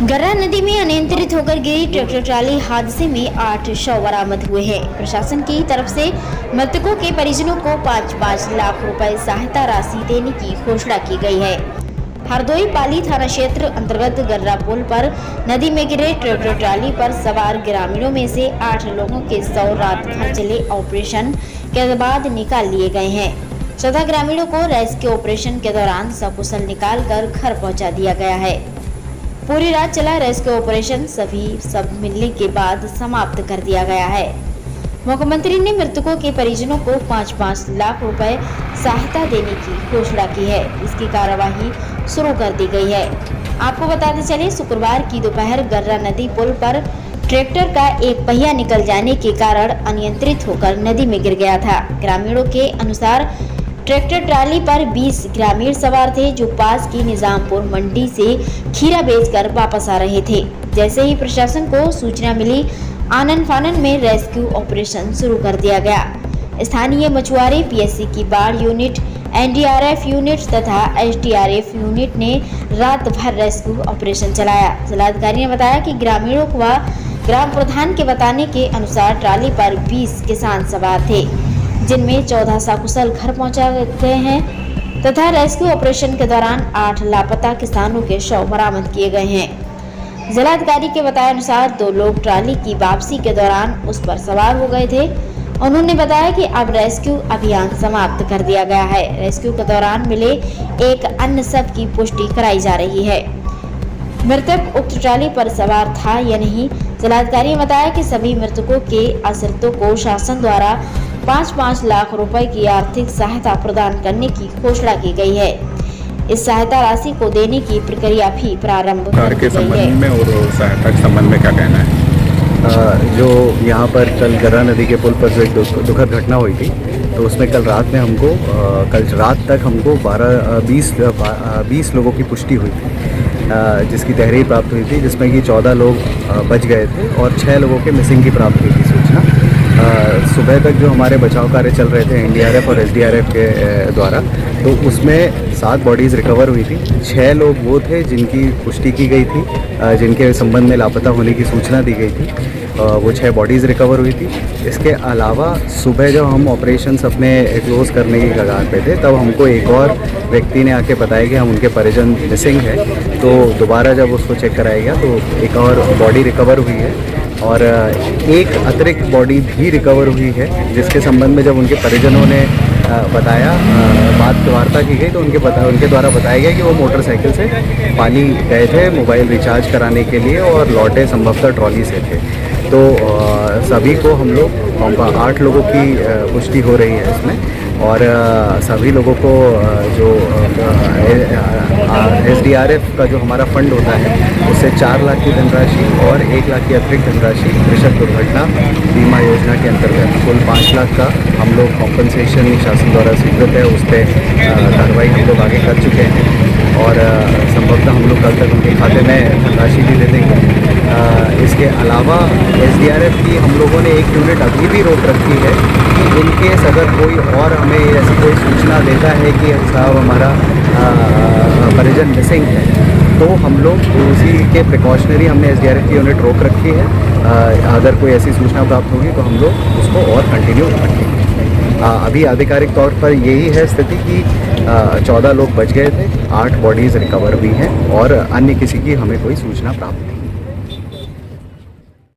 गर्रा नदी में अनियंत्रित होकर गिरी ट्रैक्टर ट्राली हादसे में 8 शव बरामद हुए हैं। प्रशासन की तरफ से मृतकों के परिजनों को 5-5 लाख रुपए सहायता राशि देने की घोषणा की गई है। हरदोई पाली थाना क्षेत्र अंतर्गत गर्रा पुल पर नदी में गिरे ट्रैक्टर ट्राली पर सवार ग्रामीणों में से 8 लोगों के शव रात भर चले ऑपरेशन के बाद निकाल लिए गए हैं। 14 ग्रामीणों को रेस्क्यू ऑपरेशन के दौरान सकुशल निकालकर घर पहुंचा दिया गया है। पूरी रात चला रेस्क्यू ऑपरेशन सब मिलने के बाद समाप्त कर दिया गया है। मुख्यमंत्री ने मृतकों के परिजनों को 5-5 लाख रुपए सहायता देने की घोषणा की है। इसकी कार्यवाही शुरू कर दी गई है। आपको बताते चले, शुक्रवार की दोपहर गर्रा नदी पुल पर ट्रैक्टर का एक पहिया निकल जाने के कारण अनियंत्रित होकर नदी में गिर गया था। ग्रामीणों के अनुसार ट्रैक्टर ट्राली पर 20 ग्रामीण सवार थे जो पास की निजामपुर मंडी से खीरा बेचकर वापस आ रहे थे। जैसे ही प्रशासन को सूचना मिली, आनन फानन में रेस्क्यू ऑपरेशन शुरू कर दिया गया। स्थानीय मछुआरे, पीएससी की बाढ़ यूनिट, एनडीआरएफ यूनिट तथा एसडीआरएफ यूनिट ने रात भर रेस्क्यू ऑपरेशन चलाया। जिलाधिकारी ने बताया कि ग्रामीणों व ग्राम प्रधान के बताने के अनुसार ट्राली पर 20 किसान सवार थे, जिनमें 14 सकुशल घर पहुंचा गए हैं तथा रेस्क्यू ऑपरेशन के दौरान 8 लापता किसानों के शव बरामद किए गए हैं। जिलाधिकारी के बताए अनुसार 2 लोग ट्राली की वापसी के दौरान उस पर सवार हो गए थे। उन्होंने बताया कि अब रेस्क्यू अभियान समाप्त कर दिया गया है। रेस्क्यू के दौरान मिले एक अन्य शव की पुष्टि कराई जा रही है। मृतक उक्त ट्राली पर सवार था या नहीं, जिलाधिकारी ने बताया कि सभी मृतकों के आश्रितों को शासन द्वारा 5-5 लाख रुपए की आर्थिक सहायता प्रदान करने की घोषणा की गई है। इस सहायता राशि को देने की प्रक्रिया भी प्रारंभ कर दी गई है। में और सहायता के संबंध में क्या कहना है? जो यहाँ पर कल गर्रा नदी के पुल पर जो एक दुखद घटना हुई थी, तो उसमें कल रात में हमको कल रात तक हमको 20 लोगों की पुष्टि हुई थी, जिसकी तहरीर प्राप्त हुई थी, जिसमें कि 14 लोग बच गए थे और 6 लोगों के मिसिंग की प्राप्त हुई थी सूचना। सुबह तक जो हमारे बचाव कार्य चल रहे थे एनडीआरएफ और एसडीआरएफ के द्वारा, तो उसमें 7 बॉडीज़ रिकवर हुई थी। 6 लोग वो थे जिनकी पुष्टि की गई थी, जिनके संबंध में लापता होने की सूचना दी गई थी। वो 6 बॉडीज़ रिकवर हुई थी। इसके अलावा सुबह जब हम ऑपरेशंस अपने क्लोज़ करने की कगार पे थे, तब हमको एक और व्यक्ति ने आके बताया कि हम उनके परिजन मिसिंग है। तो दोबारा जब उसको चेक कराया गया तो एक और बॉडी रिकवर हुई है और एक अतिरिक्त बॉडी भी रिकवर हुई है, जिसके संबंध में जब उनके परिजनों ने बताया, वार्ता की गई, तो उनके द्वारा बताया गया कि वो मोटरसाइकिल से पाली गए थे मोबाइल रिचार्ज कराने के लिए और लौटे संभवतः ट्रॉली से थे। तो सभी को हम लोग 8 लोगों की पुष्टि हो रही है इसमें और सभी लोगों को जो एसडीआरएफ का जो हमारा फंड होता है उससे 4 लाख की धनराशि और 1 लाख की अतिरिक्त धनराशि कृषक दुर्घटना बीमा योजना के अंतर्गत कुल 5 लाख का हम लोग कॉम्पनसेशन शासन द्वारा स्वीकृत है, उस पर कार्रवाई हम लोग आगे कर चुके हैं और संभवतः हम लोग कल तक उनके खाते में धनराशि भी दे देंगे। इसके अलावा एसडीआरएफ की हम लोगों ने एक यूनिट अभी भी रोक रखी है कि इन केस अगर कोई और हमें ऐसी कोई सूचना देता है कि साहब हमारा परिजन मिसिंग है, तो हम लोग उसी के प्रिकॉशनरी हमने एसडीआरएफ की यूनिट रोक रखी है। अगर कोई ऐसी सूचना प्राप्त होगी तो हम लोग उसको और कंटिन्यू रखेंगे। अभी आधिकारिक तौर पर यही है स्थिति कि 14 लोग बच गए थे, 8 बॉडीज़ रिकवर हुई हैं और अन्य किसी की हमें कोई सूचना प्राप्त नहीं।